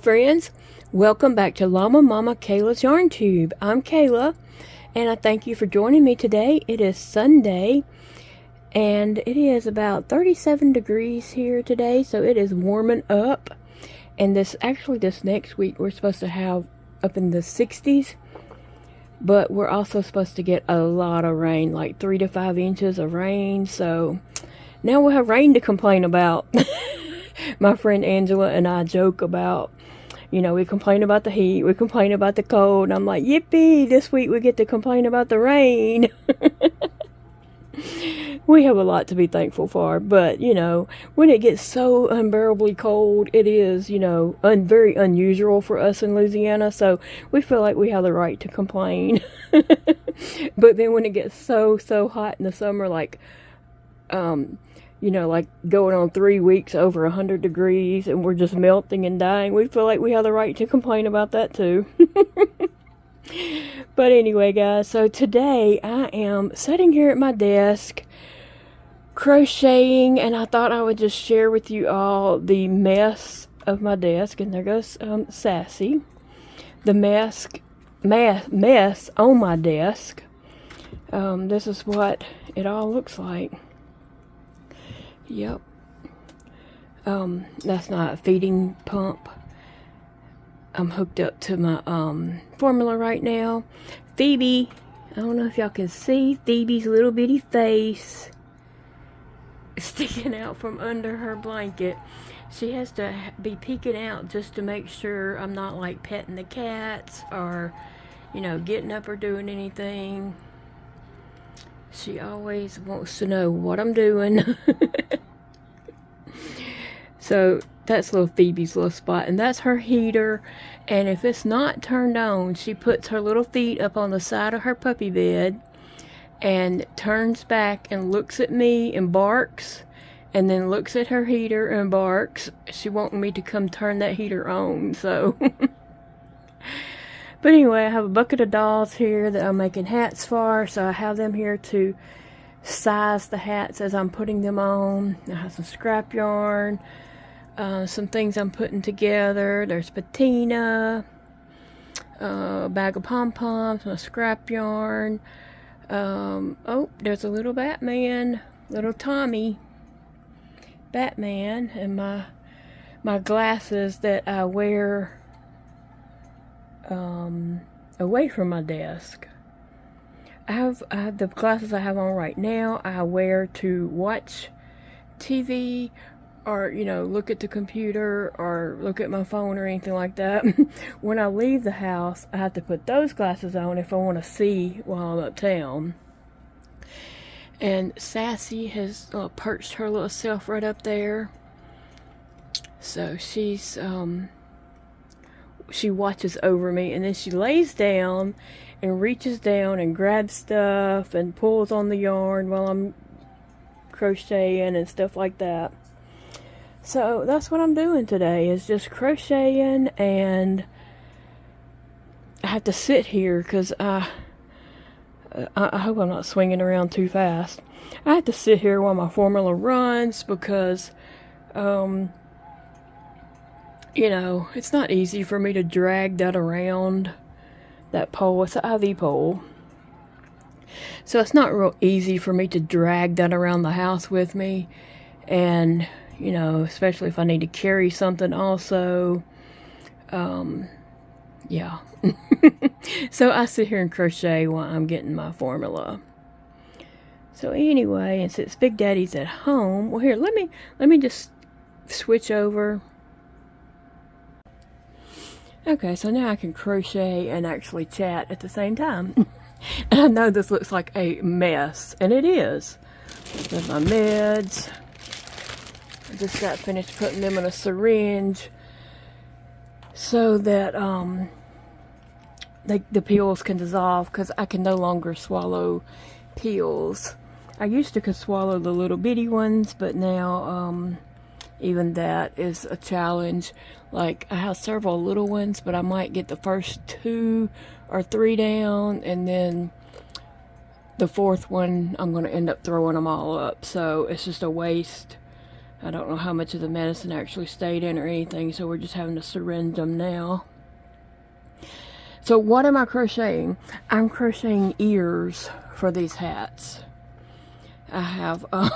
friends, welcome back to Llama Mama Kayla's Yarn Tube. I'm Kayla, and I thank you for joining me today. It is Sunday, and it is about 37 degrees here today, so it is warming up. And this next week we're supposed to have up in the 60s, but we're also supposed to get a lot of rain, like 3 to 5 inches of rain. So now we'll have rain to complain about. My friend Angela and I joke about, we complain about the heat, we complain about the cold, and I'm like, yippee, this week we get to complain about the rain. We have a lot to be thankful for, but, when it gets so unbearably cold, it is, very unusual for us in Louisiana, so we feel like we have the right to complain. But then when it gets so hot in the summer, like going on 3 weeks over 100 degrees and we're just melting and dying, we feel like we have the right to complain about that too. But anyway, guys, so today I am sitting here at my desk crocheting, and I thought I would just share with you all the mess of my desk. And there goes Sassy. The mess on my desk. This is what it all looks like. Yep. That's not a feeding pump. I'm hooked up to my formula right now. Phoebe, I don't know if y'all can see Phoebe's little bitty face sticking out from under her blanket. She has to be peeking out just to make sure I'm not like petting the cats or, getting up or doing anything. She always wants to know what I'm doing. So that's little Phoebe's little spot, and that's her heater. And if it's not turned on, she puts her little feet up on the side of her puppy bed and turns back and looks at me and barks, and then looks at her heater and barks. She wanting me to come turn that heater on, so. But anyway, I have a bucket of dolls here that I'm making hats for, so I have them here to size the hats as I'm putting them on. I have some scrap yarn, some things I'm putting together. There's patina, a bag of pom-poms, some scrap yarn. Oh, there's a little Batman, little Tommy Batman, and my glasses that I wear away from my desk. I have the glasses I have on right now, I wear to watch TV or, look at the computer or look at my phone or anything like that. When I leave the house, I have to put those glasses on if I want to see while I'm uptown. And Sassy has perched her little self right up there. So she's, she watches over me, and then she lays down and reaches down and grabs stuff and pulls on the yarn while I'm crocheting and stuff like that. So that's what I'm doing today, is just crocheting, and I have to sit here because I hope I'm not swinging around too fast. I have to sit here while my formula runs because it's not easy for me to drag that around, that pole. It's an IV pole. So it's not real easy for me to drag that around the house with me. And, especially if I need to carry something also. Yeah. So I sit here and crochet while I'm getting my formula. So anyway, and since Big Daddy's at home, well, here, let me just switch over. Okay, so now I can crochet and actually chat at the same time. And I know this looks like a mess, and it is. There's my meds. I just got finished putting them in a syringe so that the pills can dissolve, because I can no longer swallow pills. I used to could swallow the little bitty ones, but now even that is a challenge. Like, I have several little ones, but I might get the first 2 or 3 down, and then the 4th one I'm going to end up throwing them all up. So it's just a waste I don't know how much of the medicine actually stayed in or anything, so we're just having to syringe them now. So what am I crocheting? I'm crocheting ears for these hats. I have, I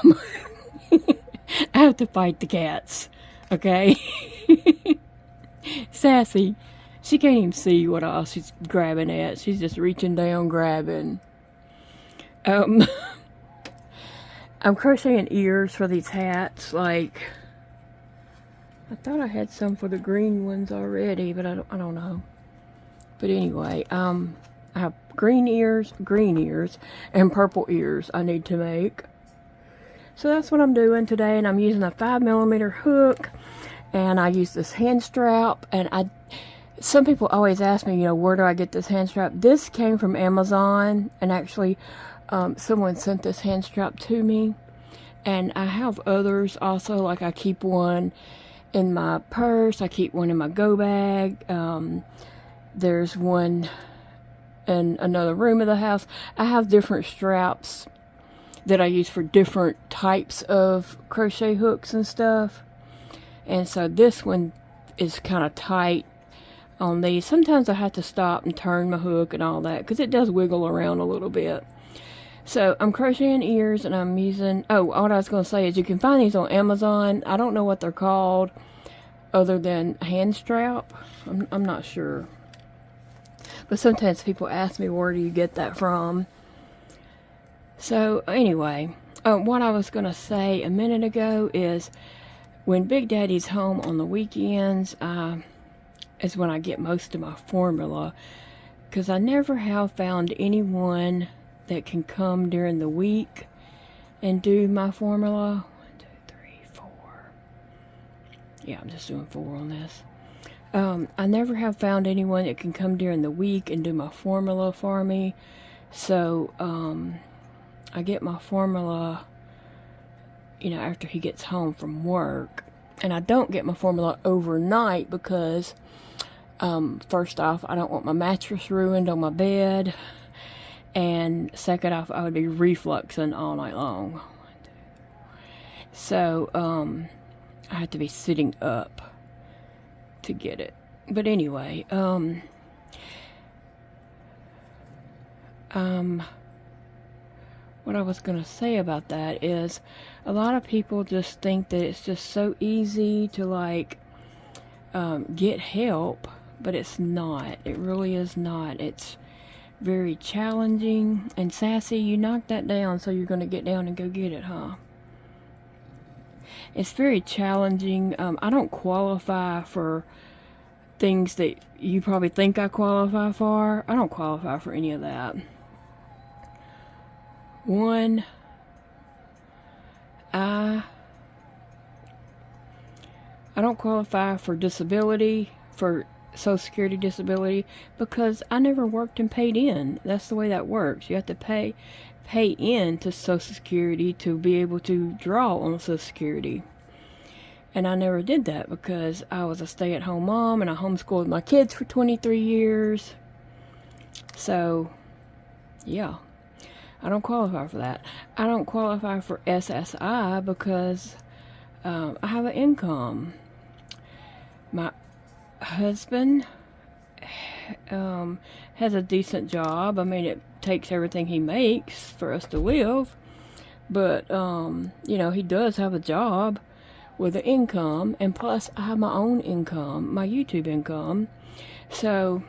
have to fight the cats, okay? Sassy. She can't even see what else she's grabbing at. She's just reaching down, grabbing. I'm crocheting ears for these hats. Like, I thought I had some for the green ones already, but I don't know. But anyway, I have green ears, and purple ears I need to make. So that's what I'm doing today, and I'm using a 5mm hook, and I use this hand strap, and some people always ask me, you know, where do I get this hand strap? This came from Amazon, and actually someone sent this hand strap to me, and I have others also. Like, I keep one in my purse, I keep one in my go bag, there's one in another room of the house. I have different straps that I use for different types of crochet hooks and stuff, and so this one is kind of tight on these. Sometimes I have to stop and turn my hook and all that because it does wiggle around a little bit. So I'm crocheting ears, and I'm using, oh, what I was going to say is you can find these on Amazon. I don't know what they're called other than hand strap. I'm not sure. But sometimes people ask me, where do you get that from? So anyway, what I was going to say a minute ago is when Big Daddy's home on the weekends is when I get most of my formula, because I never have found anyone that can come during the week and do my formula. 1, 2, 3, 4. Yeah, I'm just doing 4 on this. I never have found anyone that can come during the week and do my formula for me. So, I get my formula, you know, after he gets home from work. And I don't get my formula overnight because, first off, I don't want my mattress ruined on my bed. And second off, I would be refluxing all night long. So, I had to be sitting up to get it. But anyway, what I was going to say about that is a lot of people just think that it's just so easy to, like, get help, but it's not. It really is not. It's very challenging. And Sassy, you knocked that down, so you're going to get down and go get it, huh? It's very challenging. I don't qualify for things that you probably think I qualify for. I don't qualify for any of that. One, I don't qualify for disability, for Social Security disability, because I never worked and paid in. That's the way that works. You have to pay in to Social Security to be able to draw on Social Security. And I never did that because I was a stay-at-home mom and I homeschooled my kids for 23 years. So, yeah. I don't qualify for that. I don't qualify for SSI because I have an income. My husband has a decent job. I mean, it takes everything he makes for us to live. But, you know, he does have a job with an income. And plus, I have my own income, my YouTube income. So,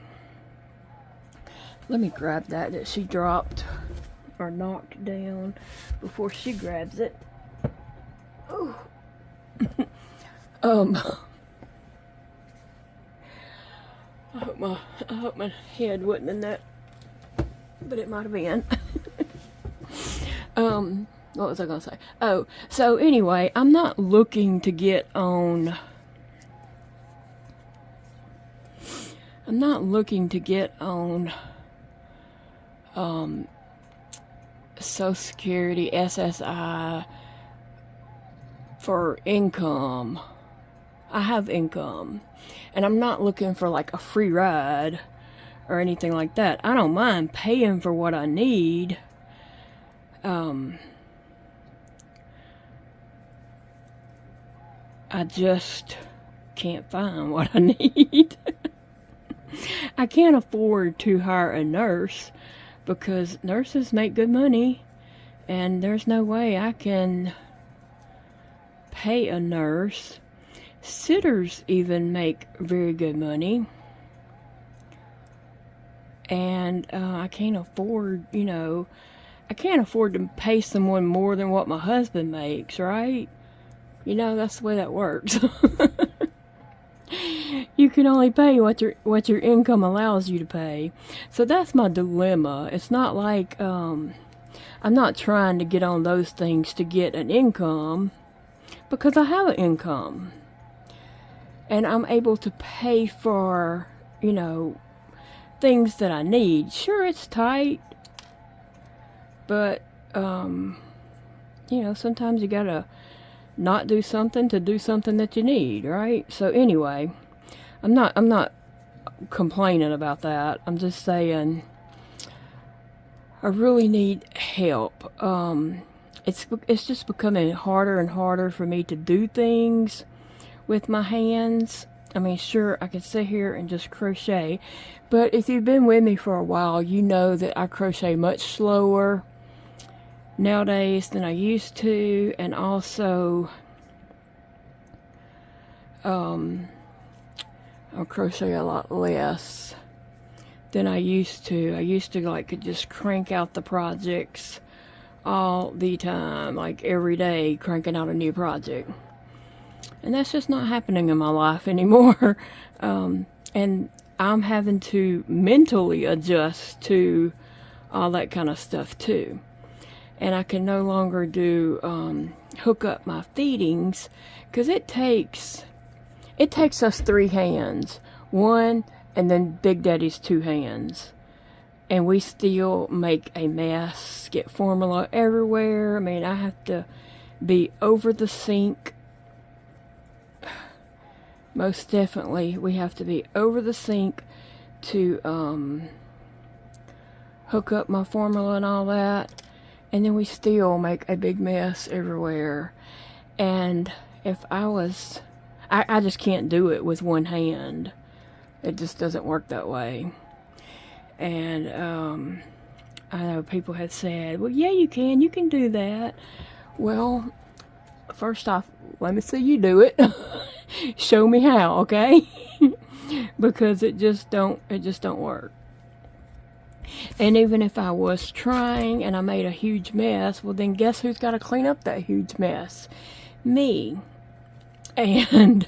let me grab that she dropped or knocked down before she grabs it. Oh. I hope my head wasn't in that, but it might have been. What was I gonna say? Oh, so anyway, I'm not looking to get on. Social Security, SSI for income. I have income, and I'm not looking for like a free ride or anything like that. I don't mind paying for what I need. I just can't find what I need. I can't afford to hire a nurse because nurses make good money, and there's no way I can pay a nurse. Sitters even make very good money, and I can't afford, I can't afford to pay someone more than what my husband makes, right? That's the way that works. You can only pay what your income allows you to pay. So that's my dilemma. It's not like I'm not trying to get on those things to get an income, because I have an income. And I'm able to pay for, things that I need. Sure, it's tight, but sometimes you gotta not do something to do something that you need, right? So anyway, I'm not complaining about that. I'm just saying I really need help. It's just becoming harder and harder for me to do things with my hands. I mean, sure, I can sit here and just crochet, but if you've been with me for a while, you know that I crochet much slower nowadays than I used to, and also I'll crochet a lot less than I used to. I used to could just crank out the projects all the time, like every day cranking out a new project, and that's just not happening in my life anymore. And I'm having to mentally adjust to all that kind of stuff too. And I can no longer do hook up my feedings, because it takes us 3 hands, one, and then Big Daddy's 2 hands, and we still make a mess, get formula everywhere. I mean, I have to be over the sink. Most definitely, we have to be over the sink to hook up my formula and all that. And then we still make a big mess everywhere. And if I just can't do it with one hand. It just doesn't work that way. And I know people have said, well, yeah, you can do that. Well, first off, let me see you do it. Show me how, okay? Because it just don't work. And even if I was trying and I made a huge mess, well, then guess who's got to clean up that huge mess? Me. And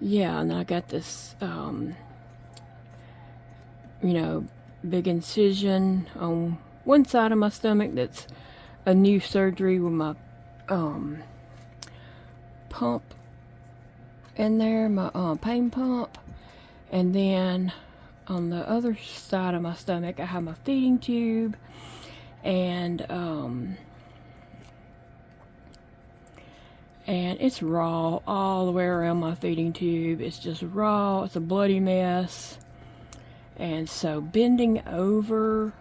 yeah, and I got this big incision on one side of my stomach. That's a new surgery with my pump in there, my pain pump. And then on the other side of my stomach, I have my feeding tube, and it's raw all the way around my feeding tube. It's just raw. It's a bloody mess. And so bending over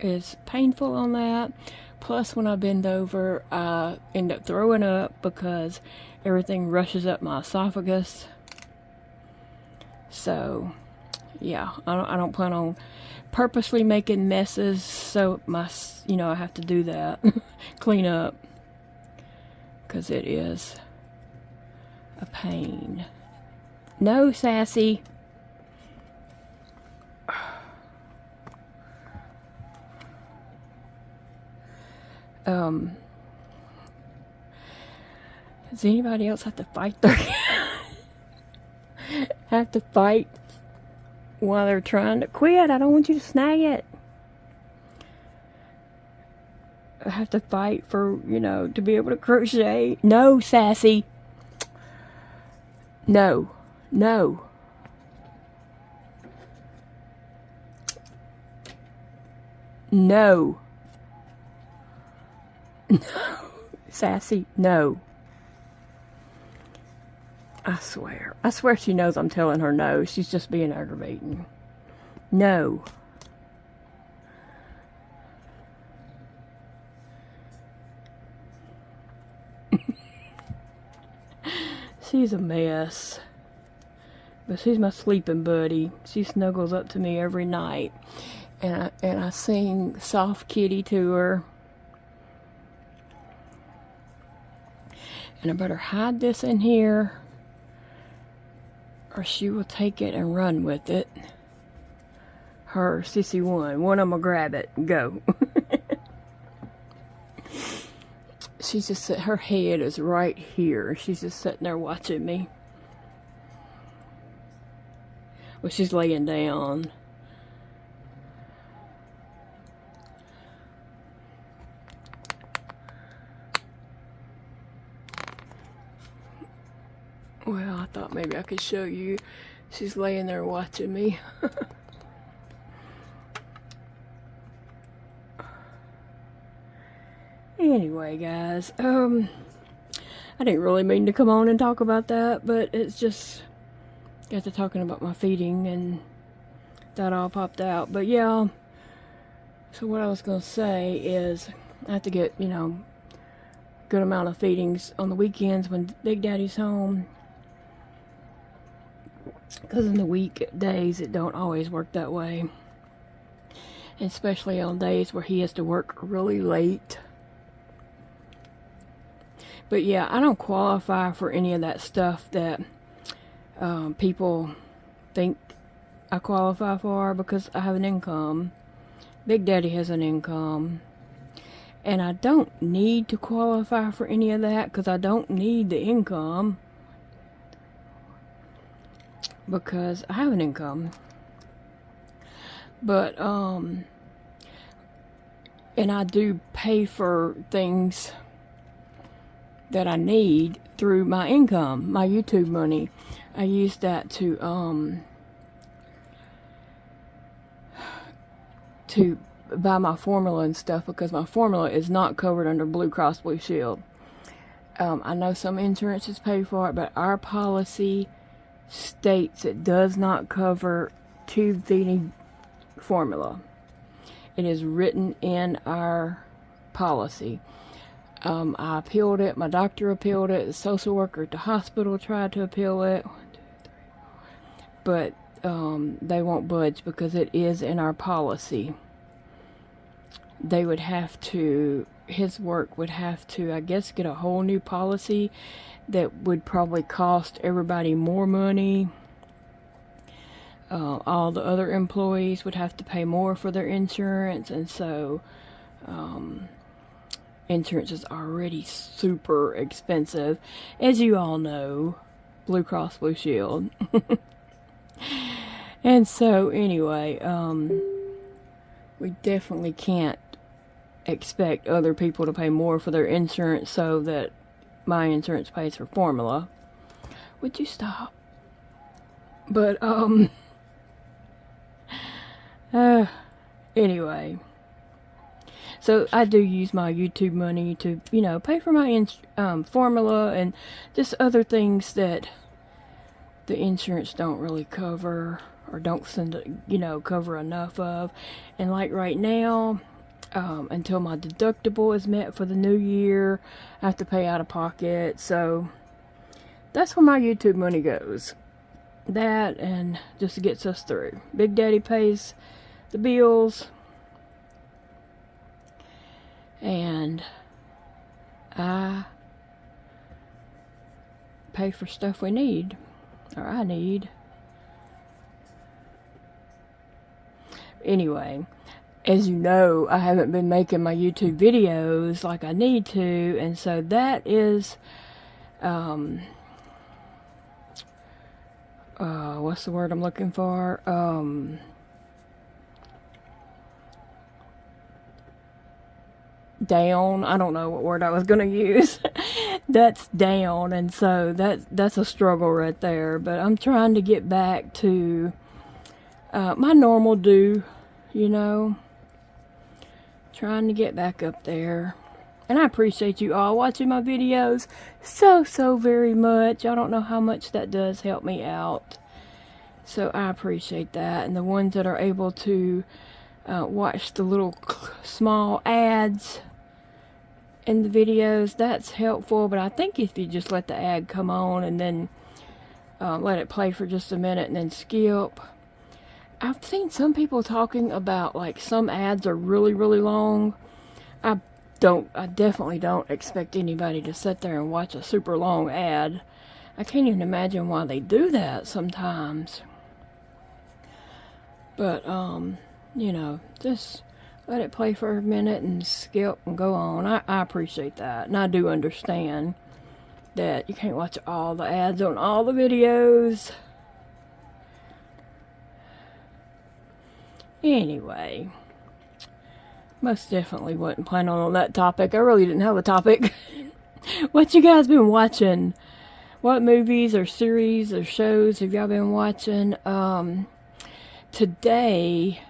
is painful on that. Plus, when I bend over, I end up throwing up because everything rushes up my esophagus. So, yeah, I don't plan on purposely making messes, so I have to do that, clean up, because it is a pain. No, Sassy. Does anybody else have to fight while they're trying to quit? I don't want you to snag it. I have to fight for, to be able to crochet. No, Sassy. No. No. No. No. Sassy, no. I swear she knows I'm telling her no. She's just being aggravating. No. She's a mess. But she's my sleeping buddy. She snuggles up to me every night. And I sing Soft Kitty to her. And I better hide this in here, or she will take it and run with it. Her, Sissy one of them will grab it and go. She's just, her head is right here. She's just sitting there watching me. Well, she's laying down. Well, I thought maybe I could show you. She's laying there watching me. Anyway, guys, I didn't really mean to come on and talk about that, but it's just got to talking about my feeding and that all popped out. But yeah, so what I was going to say is I have to get, you know, good amount of feedings on the weekends when Big Daddy's home, because in the weekdays it don't always work that way, especially on days where he has to work really late. But yeah, I don't qualify for any of that stuff that people think I qualify for, because I have an income. Big Daddy has an income. And I don't need to qualify for any of that, because I don't need the income. Because I have an income. But, and I do pay for things that I need through my income, my YouTube money. I use that to buy my formula and stuff, because my formula is not covered under Blue Cross Blue Shield. I know some insurances pay for it, but our policy states it does not cover tube feeding formula. It is written in our policy. I appealed it, my doctor appealed it, the social worker at the hospital tried to appeal it. 1, 2, 3, 4. But they won't budge because it is in our policy. They would have to, his work would have to, I guess, get a whole new policy that would probably cost everybody more money. All the other employees would have to pay more for their insurance, and so insurance is already super expensive, as you all know. Blue Cross Blue Shield. And so anyway, we definitely can't expect other people to pay more for their insurance so that my insurance pays for formula. Would you stop? But anyway, so I do use my YouTube money to, you know, pay for my formula and just other things that the insurance don't really cover, or don't cover enough of. And like right now, until my deductible is met for the new year, I have to pay out of pocket. So that's where my YouTube money goes. That, and just gets us through. Big Daddy pays the bills, and I pay for stuff we need, or I need. Anyway, as you know, I haven't been making my YouTube videos like I need to, and so that is, what's the word I'm looking for? Down. I don't know what word I was going to use. That's down, and so that's a struggle right there. But I'm trying to get back to my normal due, you know. Trying to get back up there. And I appreciate you all watching my videos so very much. I don't know how much that does help me out. So I appreciate that. And the ones that are able to watch the little small ads in the videos, that's helpful. But I think if you just let the ad come on and then let it play for just a minute and then skip. I've seen some people talking about like some ads are really, really long. I definitely don't expect anybody to sit there and watch a super long ad. I can't even imagine why they do that sometimes. But, you know, just let it play for a minute and skip and go on. I appreciate that. And I do understand that you can't watch all the ads on all the videos. Anyway, most definitely wasn't planning on that topic. I really didn't have a topic. What you guys been watching? What movies or series or shows have y'all been watching? Today,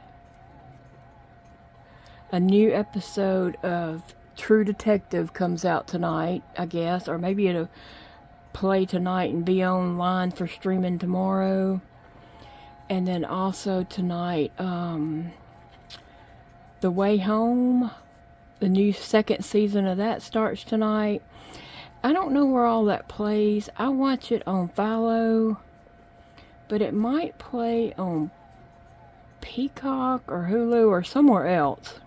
a new episode of True Detective comes out tonight, I guess, or maybe it'll play tonight and be online for streaming tomorrow. And then also tonight, The Way Home, the new second season of that starts tonight. I don't know where all that plays. I watch it on Fahlo, but it might play on Peacock or Hulu or somewhere else.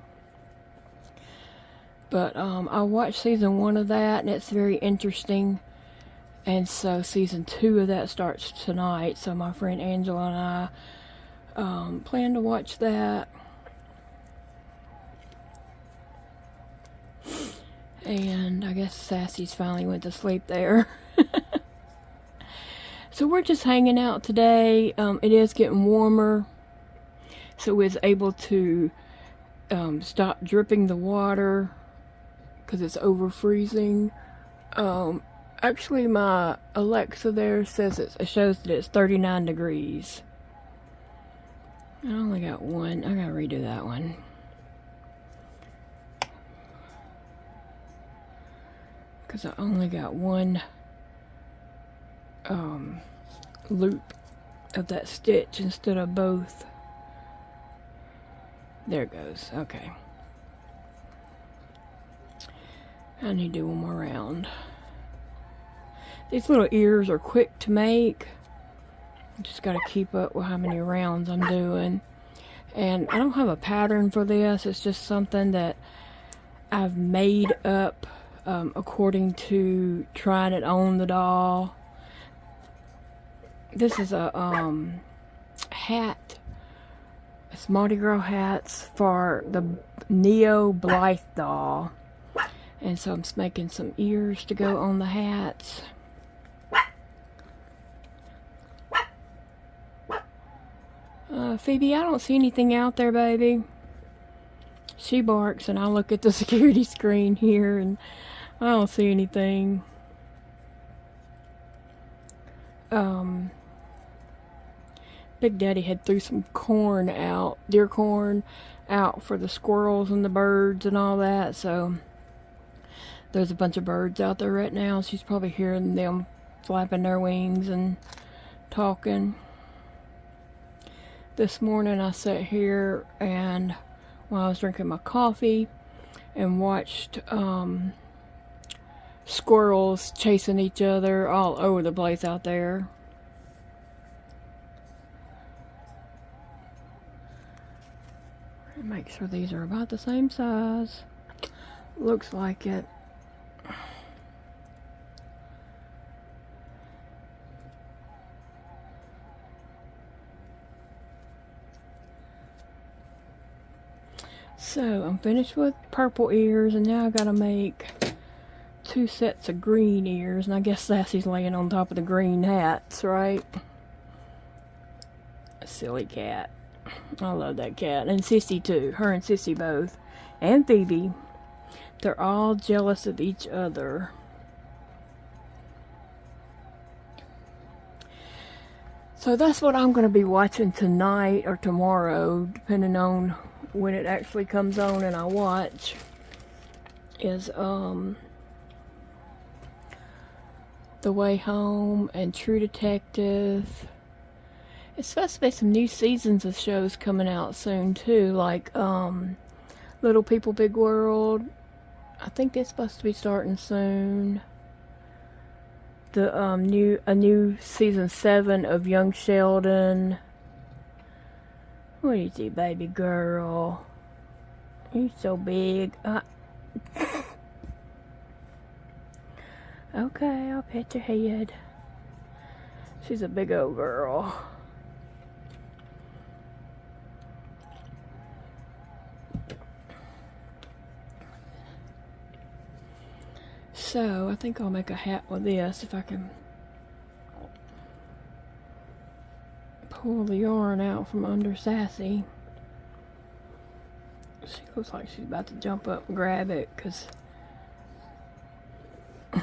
But I watched season 1 of that, and it's very interesting. And so season 2 of that starts tonight. So my friend Angela and I plan to watch that. And I guess Sassy's finally went to sleep there. So we're just hanging out today. It is getting warmer. So we was able to stop dripping the water because it's over freezing. Actually, my Alexa there says it shows that it's 39 degrees. I only got one. I gotta redo that one. Because I only got one loop of that stitch instead of both. There it goes. Okay. I need to do one more round. These little ears are quick to make. Just got to keep up with how many rounds I'm doing. And I don't have a pattern for this. It's just something that I've made up according to trying it on the doll. This is a hat. It's Mardi Gras hats for the Neo Blythe doll. And so I'm making some ears to go on the hats. Phoebe, I don't see anything out there, baby. She barks and I look at the security screen here and I don't see anything. Big Daddy had threw some corn out, deer corn out for the squirrels and the birds and all that, so there's a bunch of birds out there right now. She's probably hearing them flapping their wings and talking. This morning I sat here and while I was drinking my coffee and watched squirrels chasing each other all over the place out there. Make sure these are about the same size. Looks like it. So I'm finished with purple ears and now I gotta make 2 sets of green ears, and I guess Sassy's laying on top of the green hats, right? A silly cat. I love that cat. And Sissy too. Her and Sissy both. And Phoebe. They're all jealous of each other. So that's what I'm going to be watching tonight or tomorrow, depending on when it actually comes on and I watch. Is The Way Home and True Detective. It's supposed to be some new seasons of shows coming out soon too, like Little People Big World I think it's supposed to be starting soon. The a new season 7 of Young Sheldon. What is he, baby girl? He's so big. Okay, I'll pet your head. She's a big old girl. So, I think I'll make a hat with this if I can pull the yarn out from under Sassy. She looks like she's about to jump up and grab it, because I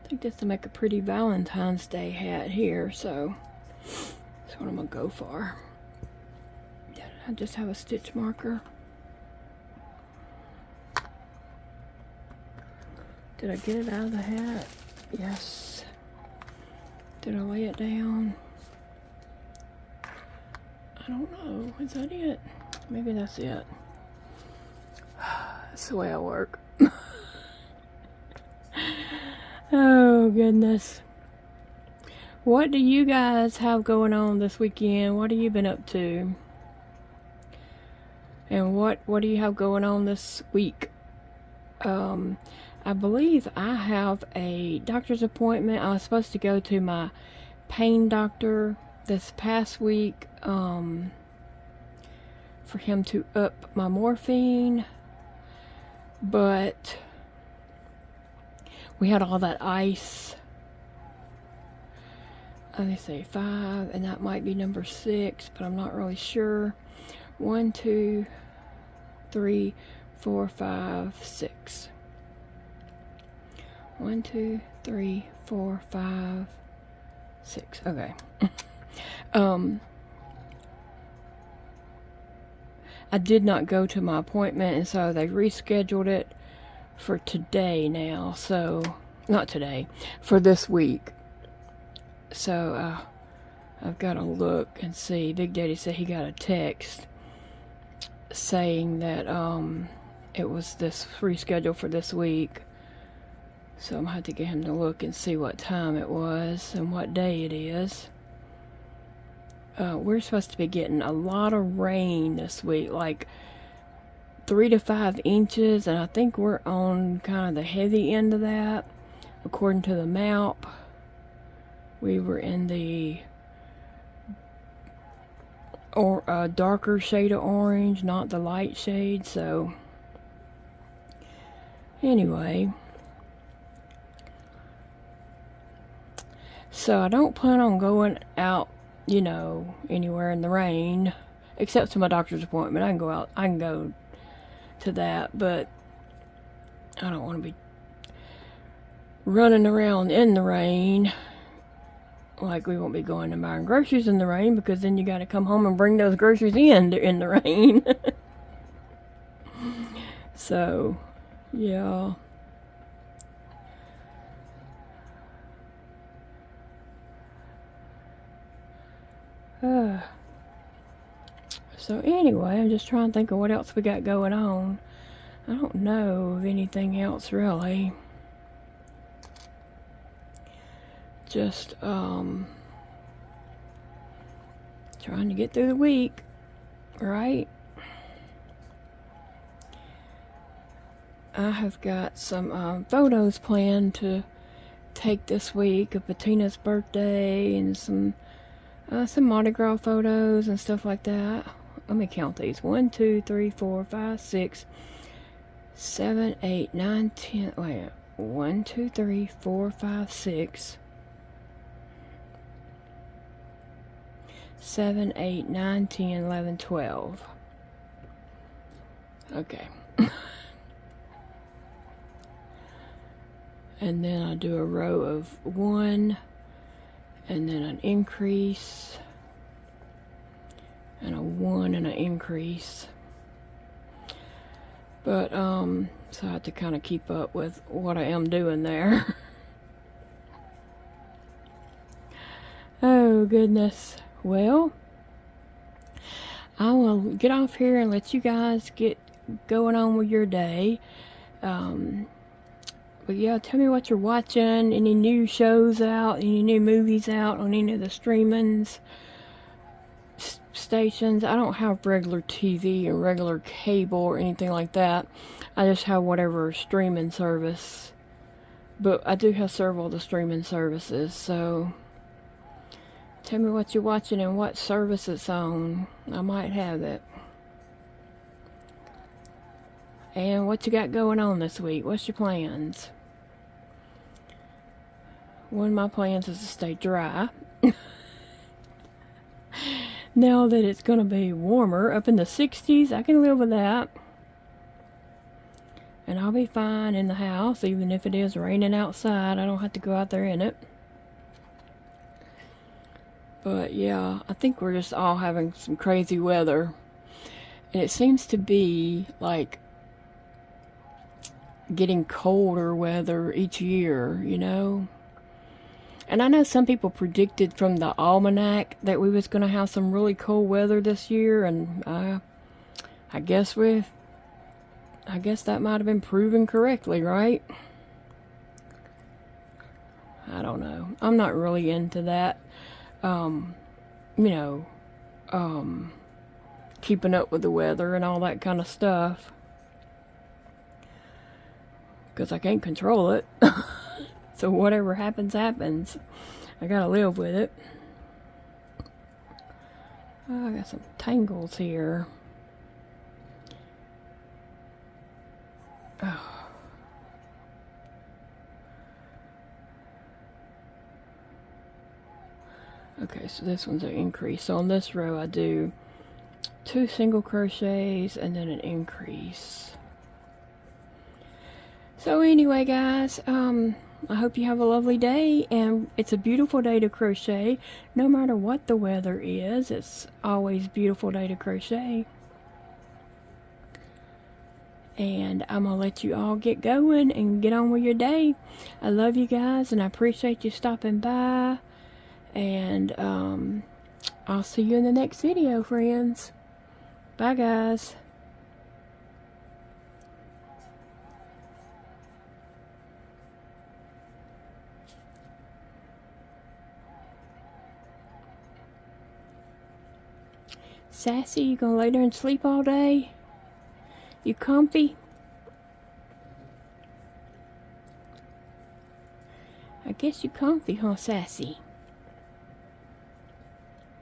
think this to make a pretty Valentine's Day hat here, so that's what I'm gonna go for. I just have a stitch marker. Did I get it out of the hat? Yes. Did I lay it down? I don't know. Is that it? Maybe that's it. That's the way I work. Oh, goodness. What do you guys have going on this weekend? What have you been up to? And what do you have going on this week? I believe I have a doctor's appointment. I was supposed to go to my pain doctor this past week for him to up my morphine, but we had all that ice. Let me say 5, and that might be number 6, but I'm not really sure. 1, 2, 3, 4, 5, 6. 1, 2, 3, 4, 5, 6. Okay. I did not go to my appointment, and so they rescheduled it for today now. So, not today, for this week. So, I've got to look and see. Big Daddy said he got a text saying that it was this rescheduled for this week. So I'm gonna have to get him to look and see what time it was and what day it is. We're supposed to be getting a lot of rain this week, like 3 to 5 inches, and I think we're on kind of the heavy end of that. According to the map, we were in the darker shade of orange, not the light shade. So anyway, so I don't plan on going out, you know, anywhere in the rain, except to my doctor's appointment. I can go out, I can go to that, but I don't want to be running around in the rain. Like, we won't be going and buying groceries in the rain, because then you got to come home and bring those groceries in the rain. So, yeah. So anyway, I'm just trying to think of what else we got going on. I don't know of anything else really. Just trying to get through the week, right? I have got some photos planned to take this week of Bettina's birthday, and some Mardi Gras photos and stuff like that. Let me count these. 1, 2, 3, 4, 5, 6, 7, 8, 9, 10. Wait, 1, 2, 3, 4, 5, 6, 7, 8, 9, 10, 11, 12. Okay. And then I do a row of 1, and then an increase, and a 1 and an increase. But so I have to kind of keep up with what I am doing there. Oh goodness. Well, I will get off here and let you guys get going on with your day. But yeah, tell me what you're watching. Any new shows out? Any new movies out on any of the streamings stations? I don't have regular TV or regular cable or anything like that. I just have whatever streaming service. But I do have several of the streaming services, so tell me what you're watching and what service it's on. I might have it. And what you got going on this week? What's your plans? One of my plans is to stay dry. Now that it's going to be warmer, up in the 60s, I can live with that. And I'll be fine in the house, even if it is raining outside. I don't have to go out there in it. But yeah, I think we're just all having some crazy weather. And it seems to be like getting colder weather each year, you know. And I know some people predicted from the almanac that we was going to have some really cold weather this year, and I guess that might have been proven correctly, right? I don't know. I'm not really into that. Keeping up with the weather and all that kind of stuff. Because I can't control it. So whatever happens, happens. I gotta live with it. Oh, I got some tangles here. Oh. Okay, so this one's an increase. So on this row I do 2 single crochets and then an increase. So anyway, guys, I hope you have a lovely day, and it's a beautiful day to crochet. No matter what the weather is, it's always a beautiful day to crochet. And I'm going to let you all get going and get on with your day. I love you guys, and I appreciate you stopping by. And I'll see you in the next video, friends. Bye, guys. Sassy, you gonna lay there and sleep all day? You comfy? I guess you comfy, huh, Sassy?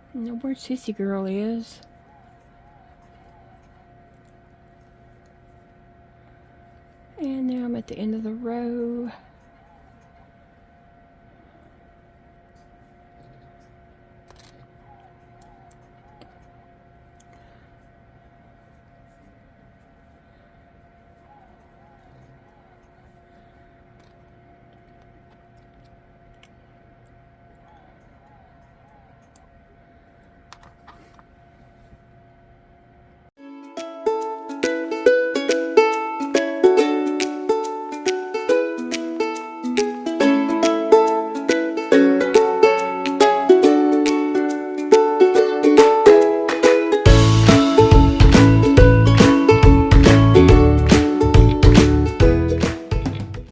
I don't know where Sissy Girl is. And now I'm at the end of the row.